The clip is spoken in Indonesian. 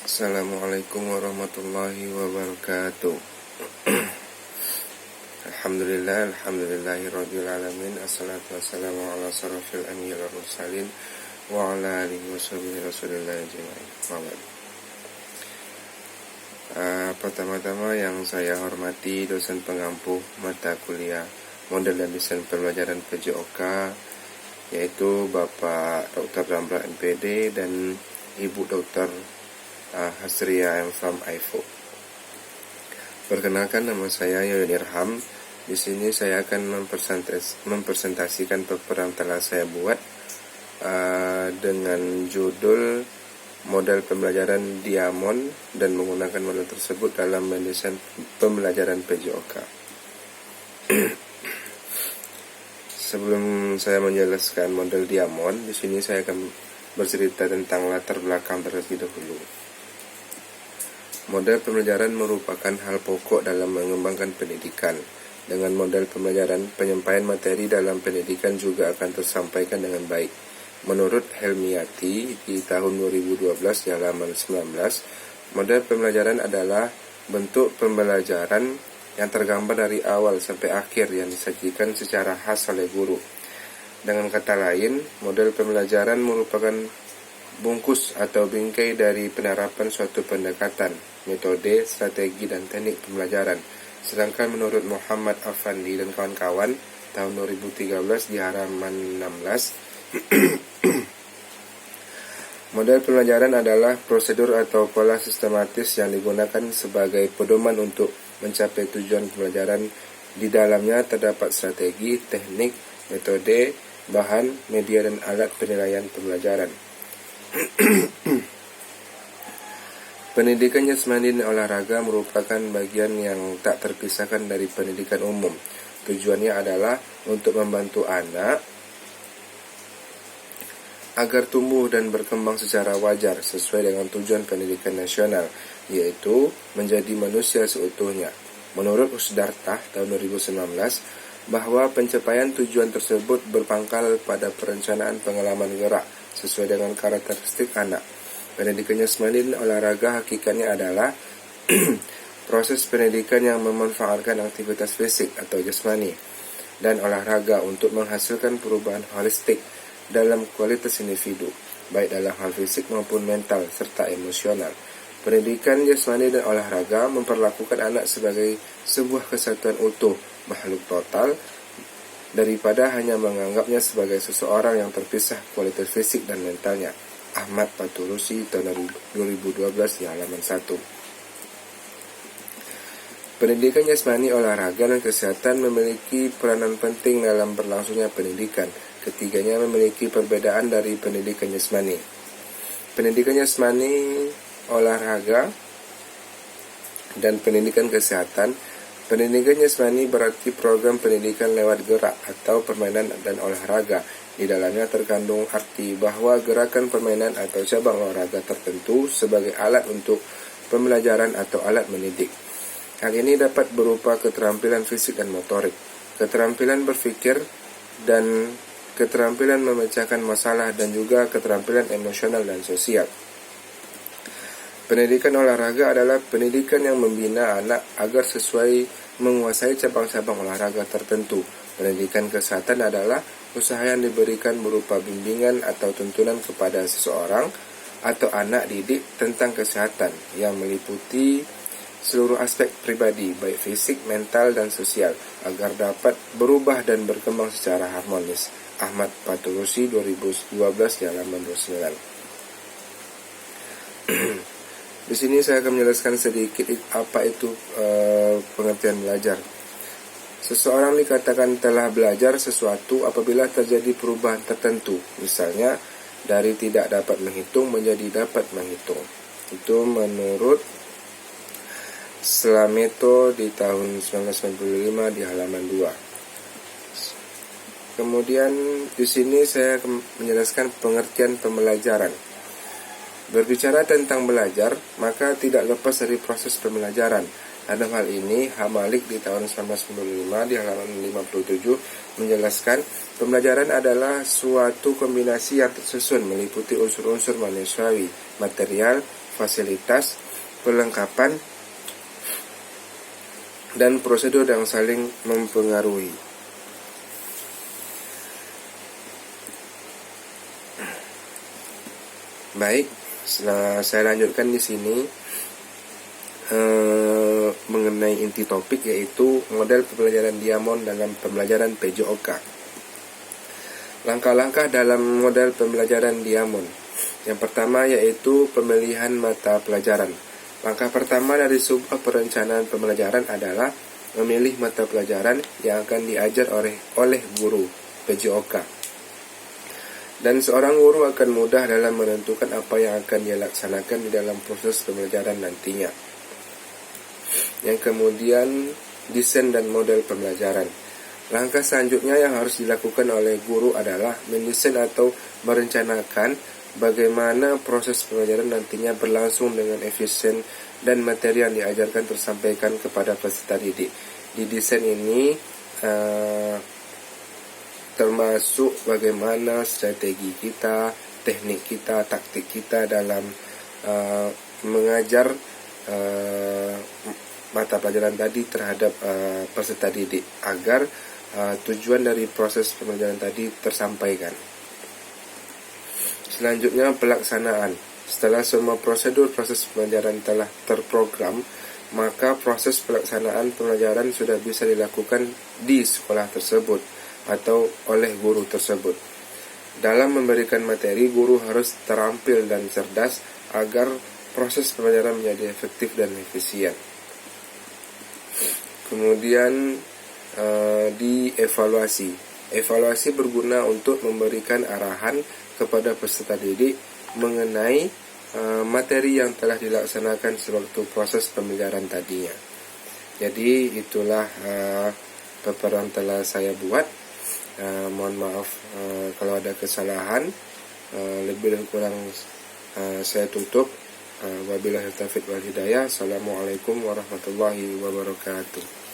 Assalamualaikum warahmatullahi wabarakatuh. Alhamdulillahirabbil alamin. Assalatu wassalamu ala asyrafil anbiya'i wal mursalin wa ala alihi washabihi rasulillah ajma'in. Pertama-tama yang saya hormati dosen pengampu mata kuliah model dan desain pembelajaran PJOK, yaitu Bapak Dr. Ramla MPD dan Ibu Dr. Hasria M. from IFO. Perkenalkan, nama saya Yoyon Irham. Di sini saya akan mempresentasikan paper yang telah saya buat dengan judul model pembelajaran Diamond dan menggunakan model tersebut dalam mendesain pembelajaran PJOK. Sebelum saya menjelaskan model Diamond, di sini saya akan bercerita tentang latar belakang terlebih dahulu. Model pembelajaran merupakan hal pokok dalam mengembangkan pendidikan. Dengan model pembelajaran, penyampaian materi dalam pendidikan juga akan tersampaikan dengan baik. Menurut Helmiati di tahun 2012 di halaman 19, model pembelajaran adalah bentuk pembelajaran yang tergambar dari awal sampai akhir yang disajikan secara khas oleh guru. Dengan kata lain, model pembelajaran merupakan bungkus atau bingkai dari penerapan suatu pendekatan, metode, strategi, dan teknik pembelajaran. Sedangkan menurut Muhammad Afandi dan kawan-kawan tahun 2013 di halaman 16, model pembelajaran adalah prosedur atau pola sistematis yang digunakan sebagai pedoman untuk mencapai tujuan pembelajaran. Di dalamnya terdapat strategi, teknik, metode, bahan, media, dan alat penilaian pembelajaran. Pendidikan jasmani dan olahraga merupakan bagian yang tak terpisahkan dari pendidikan umum. Tujuannya adalah untuk membantu anak agar tumbuh dan berkembang secara wajar sesuai dengan tujuan pendidikan nasional, yaitu menjadi manusia seutuhnya. Menurut Usdartah tahun 2019, bahwa pencapaian tujuan tersebut berpangkal pada perencanaan pengalaman gerak sesuai dengan karakteristik anak. Pendidikan jasmani dan olahraga hakikatnya adalah proses pendidikan yang memanfaatkan aktivitas fisik atau jasmani dan olahraga untuk menghasilkan perubahan holistik dalam kualitas individu, baik dalam hal fisik maupun mental serta emosional. Pendidikan jasmani dan olahraga memperlakukan anak sebagai sebuah kesatuan utuh, makhluk total, daripada hanya menganggapnya sebagai seseorang yang terpisah kualitas fisik dan mentalnya. Ahmad Paturusi tahun 2012 di halaman 1. Pendidikan jasmani, olahraga, dan kesehatan memiliki peranan penting dalam berlangsungnya pendidikan. Ketiganya memiliki perbedaan dari pendidikan jasmani. Pendidikan jasmani, olahraga, dan pendidikan kesehatan. Pendidikan jasmani berarti program pendidikan lewat gerak atau permainan dan olahraga. Di dalamnya terkandung arti bahwa gerakan permainan atau cabang olahraga tertentu sebagai alat untuk pembelajaran atau alat mendidik. Hal ini dapat berupa keterampilan fisik dan motorik, keterampilan berpikir, dan keterampilan memecahkan masalah, dan juga keterampilan emosional dan sosial. Pendidikan olahraga adalah pendidikan yang membina anak agar sesuai menguasai cabang-cabang olahraga tertentu. Pendidikan kesehatan adalah usaha yang diberikan berupa bimbingan atau tuntunan kepada seseorang atau anak didik tentang kesehatan yang meliputi seluruh aspek pribadi, baik fisik, mental, dan sosial, agar dapat berubah dan berkembang secara harmonis. Ahmad Paturusi 2012 di halaman 29. Di sini saya akan menjelaskan sedikit apa itu pengertian belajar. Seseorang dikatakan telah belajar sesuatu apabila terjadi perubahan tertentu, misalnya dari tidak dapat menghitung menjadi dapat menghitung. Itu menurut Slameto di tahun 1995 di halaman 2. Kemudian di sini saya akan menjelaskan pengertian pembelajaran. Berbicara tentang belajar, maka tidak lepas dari proses pembelajaran. Dalam hal ini, Hamalik di tahun 1995 di halaman 57 menjelaskan pembelajaran adalah suatu kombinasi yang tersusun meliputi unsur-unsur manusiawi, material, fasilitas, perlengkapan, dan prosedur yang saling mempengaruhi. Baik, setelah saya lanjutkan di sini mengenai inti topik, yaitu model pembelajaran Diamond dalam pembelajaran PJOK. Langkah-langkah dalam model pembelajaran Diamond. Yang pertama yaitu pemilihan mata pelajaran. Langkah pertama dari sebuah perencanaan pembelajaran adalah memilih mata pelajaran yang akan diajar oleh guru PJOK. Dan seorang guru akan mudah dalam menentukan apa yang akan dia laksanakan di dalam proses pembelajaran nantinya. Yang kemudian, desain dan model pembelajaran. Langkah selanjutnya yang harus dilakukan oleh guru adalah mendesain atau merencanakan bagaimana proses pembelajaran nantinya berlangsung dengan efisien dan materi yang diajarkan tersampaikan kepada peserta didik. Di desain ini termasuk bagaimana strategi kita, teknik kita, taktik kita dalam mengajar mata pelajaran tadi terhadap peserta didik agar tujuan dari proses pembelajaran tadi tersampaikan. Selanjutnya, pelaksanaan. Setelah semua prosedur proses pembelajaran telah terprogram, maka proses pelaksanaan pembelajaran sudah bisa dilakukan di sekolah tersebut atau oleh guru tersebut. Dalam memberikan materi, guru harus terampil dan cerdas agar proses pembelajaran menjadi efektif dan efisien. Kemudian dievaluasi. Evaluasi berguna untuk memberikan arahan kepada peserta didik mengenai materi yang telah dilaksanakan sewaktu proses pembelajaran tadinya. Jadi itulah paparan telah saya buat. Mohon maaf kalau ada kesalahan. Lebih dan kurang saya tutup. Wabillahi taufiq wal hidayah. Assalamualaikum warahmatullahi wabarakatuh.